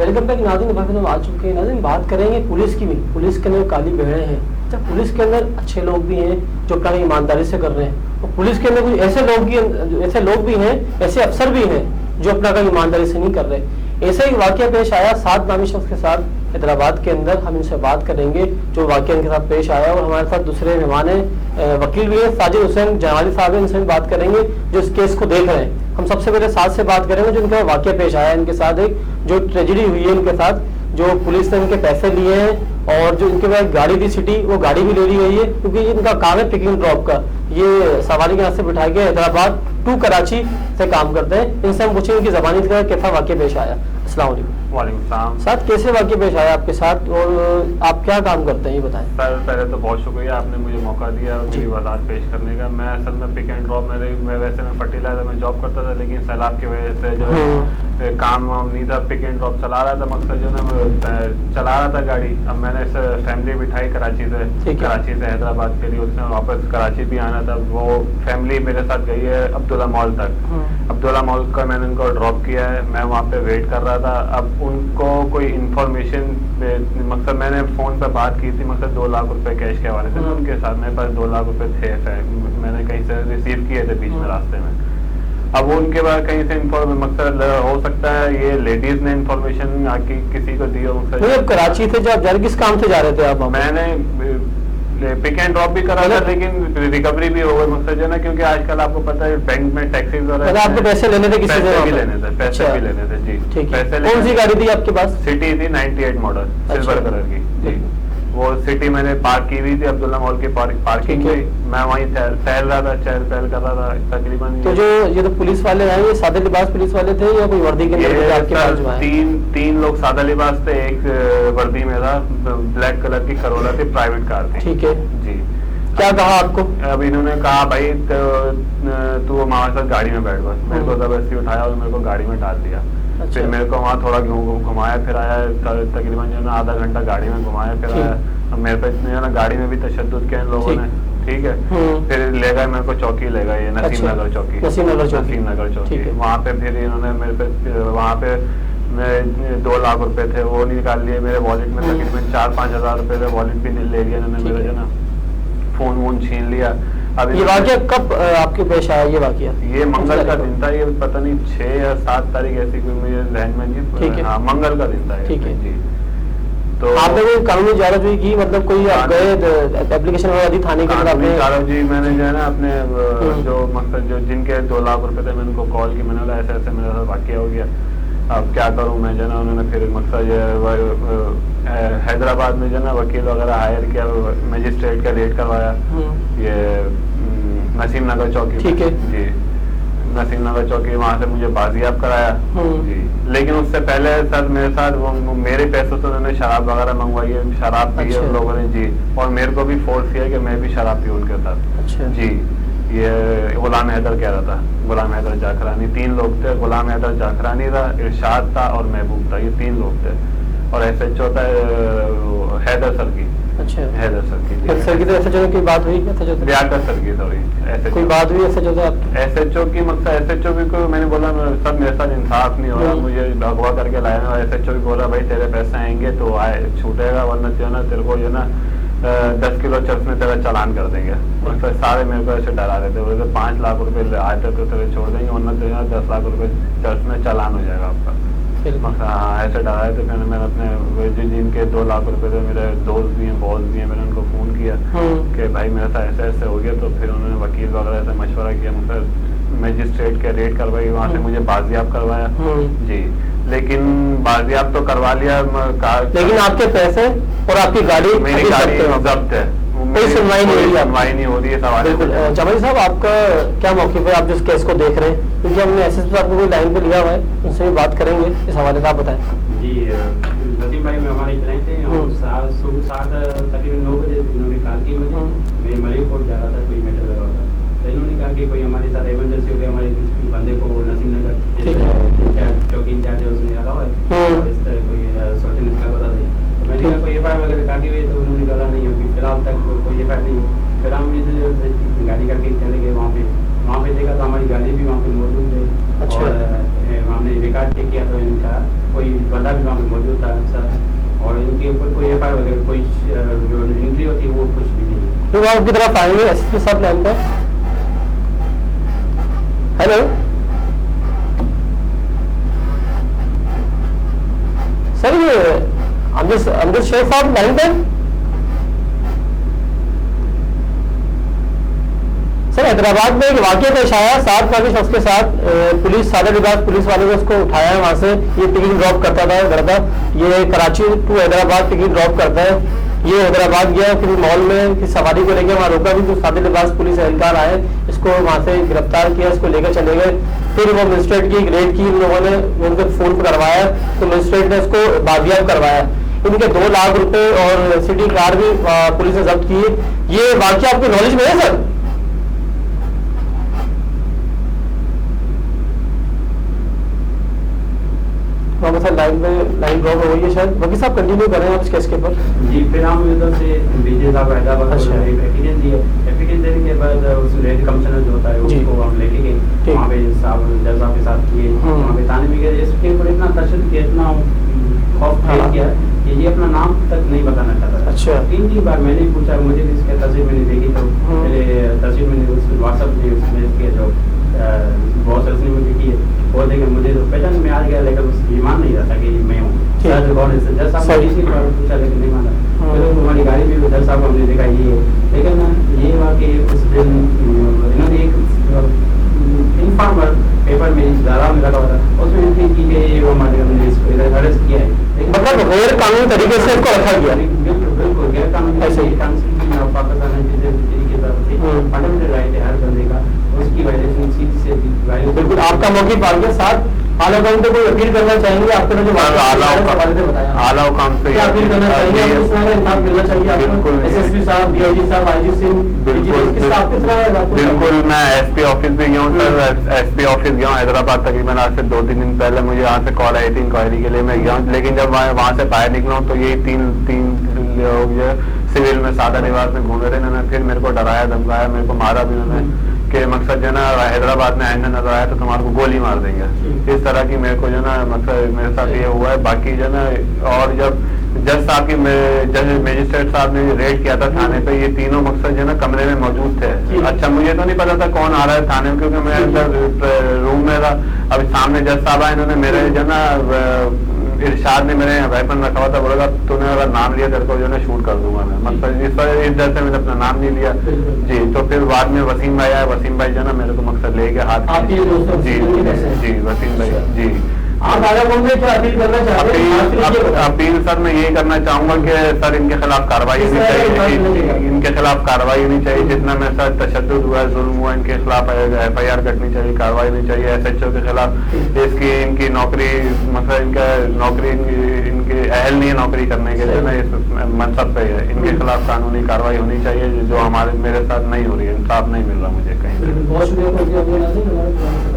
Welcome back नाज़रीन, हम आ चुके हैं नाज़रीन। बात करेंगे पुलिस की भी। पुलिस के अंदर काली भेड़ें हैं। अच्छा, पुलिस के अंदर अच्छे लोग भी हैं जो अपना ईमानदारी से कर रहे हैं, और पुलिस के अंदर कुछ ऐसे लोग भी हैं, ऐसे अफसर भी हैं जो अपना काम ईमानदारी से नहीं कर रहे। ऐसा एक वाकया पेश आया 7 नामी शख्स के साथ हैदराबाद के अंदर। हम इनसे बात करेंगे जो वाकया इनके साथ पेश आया, और हमारे साथ दूसरे मेहमान हैं, वकील भी है साजिद हुसैन जनाली साहब हैं। इनसे भी बात करेंगे जो इस केस को देख रहे हैं। हम सबसे पहले साथ से बात करेंगे जो इनका वाकया पेश आया इनके साथ, एक जो ट्रेजेडी हुई है इनके साथ, जो पुलिस ने इनके पैसे लिए हैं और जो इनके पास गाड़ी थी सिटी, वो गाड़ी भी ले ली गई है, क्योंकि इनका काम है पिकिंग ड्रॉप का। ये सवारी के यहाँ से बिठा के हैदराबाद टू कराची से काम करते हैं। इनसे हम पूछेंगे कि ज़बानी का कैसा वाकया पेश आया। अस्सलाम वालेकुम। साथ कैसे वाकये पेश आया आपके साथ, और आप क्या काम करते हैं ये बताएं। सर पहले तो बहुत शुक्रिया, आपने मुझे मौका दिया मेरी वजाहत पेश करने का। मैं असल में पिक एंड ड्रॉप मैं फर्टिलाइजर में जॉब करता था, लेकिन सैलाब की वजह से जो काम नहीं था, पिक एंड ड्रॉप चला रहा था, मकसद जो है चला रहा था गाड़ी। अब मैंने फैमिली बिठाई कराची से हैदराबाद के लिए, उसने वापस कराची भी आना था। वो फैमिली मेरे साथ गई है अब्दुल्ला मॉल तक। अब्दुल्ला मॉल का मैंने उनको ड्रॉप किया है, मैं वहाँ पे वेट कर रहा था। अब उनको कोई इंफॉर्मेशन, मकसद मैंने फ़ोन पर बात की थी, मकसद 2 लाख रुपए कैश के हवाले से उनके साथ। मेरे पास 2 लाख रुपए थे, मैंने कहीं से रिसीव किए थे बीच में रास्ते में। अब वो उनके बाद कहीं से मकसद हो सकता है ये लेडीज ने इंफॉर्मेशन आके किसी को दी हो। मकसद कराची थे जब जा रहे, किस काम से जा रहे थे आप? मैंने पिक एंड ड्रॉप भी करा था, लेकिन रिकवरी भी हो गई, मकसद है ना, क्योंकि आजकल आपको पता है बैंक में टैक्सी वगैरह। आपको पैसे लेने थे, किसी से पैसे भी लेने थे जी। ठीक है। कौन सी गाड़ी थी आपके पास? सिटी थी 98 मॉडल, सिल्वर कलर की जी। वो सिटी मैंने पार्क की हुई थी अब्दुल्ला मॉल की पार्किंग में। मैं वहीं टहल रहा था, चहल पहल कर रहा था तकरीबन। तो जो ये तो पुलिस वाले हैं, ये सादे लिबास पुलिस वाले थे या कोई वर्दी के अंदर आपके पास? तीन लोग सादा लिबास थे, एक वर्दी में था, ब्लैक कलर की करोला थी, प्राइवेट कार थी। ठीक है जी। क्या कहा आपको? अब इन्होंने कहा भाई तू हमारे साथ गाड़ी में बैठ बस। मेरे को जबरदस्ती उठाया और मेरे को गाड़ी में डाल दिया। अच्छा। फिर मेरे को वहाँ थोड़ा घुमाया फिराया, तकरीबन जो ना आधा घंटा गाड़ी में घुमाया फिराया। अब मेरे पे जो ना गाड़ी में भी तशद्दुद किया इन लोगों ने, ठीक है। फिर ले गए मेरे को चौकी, ले गए नसीम नगर चौकी। वहाँ पे फिर इन्होंने मेरे पे वहाँ पे 2 लाख रुपए थे वो निकाल लिए मेरे वॉलेट में। तकरीबन 4-5 हज़ार रुपए थे, वॉलेट भी ले लिया इन्होंने मेरा जो ना, फोन वोन छीन लिया। अब ये वाकया कब आपके पेश आया? ये वाकया ये मंगल का दिन था, ये पता नहीं 6 या 7 तारीख ऐसी कोई मुझे जहन में नहीं। हाँ, मंगल का दिन था। ठीक है जी। तो आपने कोई कानूनी जारजोई की, मतलब कोई आप गए एप्लीकेशन वगैरह दी थाने के अंदर? जारजोई मैंने जो है ना अपने जो मकसद जो जिनके 2 लाख रुपए थे, मैंने उनको कॉल की, मैंने बोला ऐसे ऐसे मेरे साथ वाकया हो गया, अब क्या करूं मैं जो ना। उन्होंने फिर मकसद हैदराबाद में जो ना वकील वगैरह हायर किया, मजिस्ट्रेट का रेड करवाया ये नसीम नगर चौकी। ठीक है जी, नसीम नगर चौकी, वहाँ से मुझे बाजियाब कराया जी। लेकिन उससे पहले सर मेरे साथ वो मेरे पैसों से उन्होंने शराब वगैरह मंगवाई है, शराब पी है उन लोगों ने जी, और मेरे को भी फोर्स किया कि मैं भी शराब पीऊँ उनके साथ। अच्छा। जी, ये गुलाम हैदर कह रहा था, गुलाम हैदर जाखरानी, 3 लोग थे। गुलाम हैदर जाखरानी था, इरशाद था और महबूब था, ये 3 लोग थे। और SHO था हैदर सर की। अच्छा, हैदर सर की। सर की तो SHO की बात हुई? लियाकत सर की, सॉरी, कोई बात हुई SHO से आपकी? SHO की मकसद SHO भी को मैंने बोला सर मेरे साथ इंसाफ नहीं हो रहा, मुझे अगवा करके लाया। SHO भी बोला भाई तेरे पैसे आएंगे तो आए छूटेगा, वरना जो ना तेरे को जो ना 10 किलो चर्च में तेरा चालान कर देंगे। मतलब सारे मेरे को ऐसे डरा रहे थे, बोले 5 लाख रुपए आए थे तो तेरे छोड़ देंगे, वरना तेरा 10 लाख रुपए चर्च में चालान हो जाएगा आपका। हाँ, ऐसे डरा रहे थे। फिर मैंने अपने जिनके 2 लाख रुपए थे, मेरे दोस्त भी हैं, बॉस भी हैं, मैंने उनको फ़ोन किया कि भाई मेरे साथ ऐसे ऐसे हो गया। तो फिर उन्होंने वकील वगैरह से मशवरा किया, मतलब मजिस्ट्रेट के रेड करवाई, वहाँ से मुझे बाजियाब करवाया जी। लेकिन बाजियाब तो करवा लिया, लेकिन आपके पैसे और आपकी गाड़ी, मेरी गाड़ी जब्त है, कोई सुनवाई नहीं हो रही है सवाल। जमाली साहब आपका क्या मौक़िफ़ है, आप जिस केस को देख रहे हैं? क्योंकि हमने SSP साहब को कोई लाइन पे लिया हुआ है, उनसे भी बात करेंगे इस हवाले से, आप बताएं। जी, नसीम भाई में हमारे इतने थे, सुबह 7 तकरीबन 9 बजे इन्होंने कॉल की मुझे, मैं मलिकपुर जा रहा था, कोई मैटर लगा हुआ था। तो इन्होंने कहा कि कोई हमारे साथ इमरजेंसी हो गया, हमारे बंदे को नसीम नगर चौकी इंचार्ज है उसने लगा हुआ है, इस तरह कोई सोचने का पता नहीं। तो मैंने कहा कोई FIR वगैरह काटी हुई है? तो उन्होंने कहा नहीं अभी फिलहाल तक कोई FIR नहीं। फिर हम गाड़ी करके चले गए वहाँ पे देखा तो हमारी गाड़ी भी वहाँ पे मौजूद है। अच्छा। और हमने रिकॉर्ड चेक किया तो इनका कोई बंदा भी वहाँ पे मौजूद था सर, और इनके ऊपर कोई एफ वगैरह कोई जो एंट्री होती है वो कुछ भी नहीं है। तो आपकी तरफ आएंगे एसपी साहब लाइन पर। हेलो सर, ये अमजद शेख साहब लाइन पर। सर, हैदराबाद में एक वाकया पेश आया, 7 साल के शख्स के साथ पुलिस सादा लिबास पुलिस वाले ने उसको उठाया है, वहां से ये टिकट ड्रॉप करता था करता, ये Karachi to Hyderabad ticket drop करता है। ये हैदराबाद गया, फिर मॉल में किसी सवारी को लेकर वहां रोका भी, तो सादा लिबास पुलिस एहलकार आए, इसको वहां से गिरफ्तार किया, इसको लेकर चले गए। फिर वो मजिस्ट्रेट की रेड की, उन लोगों ने उनके फोन पर करवाया, तो मजिस्ट्रेट ने इसको बाजियाब करवाया। इनके 2 लाख रुपए और सिटी कार भी पुलिस ने जब्त की। ये वाकया आपकी नॉलेज में है सर? लाइन ड्रॉप हो गई है शायद। वकील साहब कंटिन्यू करें आप इस केस के ऊपर। जी, फिर हम उधर से बीजे साहब हैदराबाद एफिडेंस दिए, एफिडेंस देने के बाद उस रेड कमिश्नर जो होता है उसको हम लेके गए, वहाँ पे साहब जज साहब के साथ किए, वहाँ पे थाने में गए, इसके ऊपर इतना तशद्दुद किया, इतना खौफ किया कि ये अपना नाम तक नहीं बताना चाहता था। अच्छा। 3 बार मैंने पूछा, मुझे भी इसके तस्वीर मैंने देखी, तो मेरे तस्वीर मैंने उस व्हाट्सएप में उसमें इसके जो बहुत रस्मी मुझे की है वो देखे, मुझे तो पहचान में आ गया, लेकिन उस ईमान नहीं रहता कि मैं हूँ। जज साहब ने इसी बार पूछा लेकिन नहीं माना, फिर हमारी गाड़ी में भी जज साहब को हमने देखा ये है, लेकिन ये वाकई उस दिन इन्होंने एक इन्फॉर्मर पेपर में इस धारा में लगा हुआ था, उसमें एंट्री की गई, वो हमारे हमने इसको इधर अरेस्ट किया है, लेकिन मतलब गैर कानूनी तरीके से इसको रखा गया। बिल्कुल गैर कानूनी ऐसे ही कॉन्स्टिट्यूशन ऑफ पाकिस्तान की तरफ से फंडामेंटल राइट है हर बंदे का, उसकी वायलेशन सीधी से वायलेशन। बिल्कुल आपका मौके पाल के साथ आला हुकूम को कोई अपील करना चाहेंगे? आपने जो आला हुकूम से क्या अपील करना चाहिए? इंसाफ मिलना चाहिए आपको। एसएसपी साहब, डीआईजी साहब, आईजी सिंह, बिल्कुल। मैं एसपी ऑफिस भी गया हूँ सर, एसपी ऑफिस गया हूँ हैदराबाद, तकरीबन आज से 2-3 दिन पहले मुझे यहाँ से कॉल आई थी इंक्वायरी के लिए, मैं गया हूँ, लेकिन जब वहाँ से बाहर निकला हूँ तो ये तीन लोग जो सिविल में सादा लिबास में घूम रहे, इन्होंने फिर मेरे को डराया धमकाया, मेरे को मारा भी उन्होंने, कि मकसद जो ना हैदराबाद में आइंदा नजर आया तो तुम्हारे को गोली मार देंगे, इस तरह की मेरे को जो ना मकसद मेरे साथ ये हुआ है। बाकी जो ना, और जब जज साहब की जज मजिस्ट्रेट साहब ने रेड किया था थाने पे, ये तीनों मकसद जो ना कमरे में मौजूद थे। अच्छा, मुझे तो नहीं पता था कौन आ रहा है थाने में, क्योंकि मैं अंदर रूम में था। अब सामने जज साहब आए, इन्होंने मेरे जो ना इरशाद ने मेरे वेपन रखा हुआ था, बोला तूने अगर नाम लिया तेरे को जो है शूट कर दूंगा मैं, मतलब इस डर से मैंने अपना नाम नहीं लिया जी। तो फिर बाद में वसीम भाई आया, वसीम भाई जो ना मेरे को मकसद ले गया हाथ जी वसीम भाई जी। आप आगे बोलते क्या अपील करना चाहते हैं? अपील सर मैं यही करना चाहूंगा कि सर इनके खिलाफ कार्रवाई होनी चाहिए, इनके खिलाफ कार्रवाई होनी चाहिए, जितना मेरे साथ तशद्दुद हुआ है, जुल्म हुआ, इनके खिलाफ FIR कटनी चाहिए, कार्रवाई होनी चाहिए। SHO के खिलाफ इसकी इनकी नौकरी, मतलब इनका नौकरी इनके अहल नहीं है नौकरी करने के लिए ना, इस मनसब पे है, इनके खिलाफ कानूनी कार्रवाई होनी चाहिए, जो मेरे साथ नहीं हो रही है, इंसाफ नहीं मिल रहा मुझे कहीं। बहुत शुक्रिया।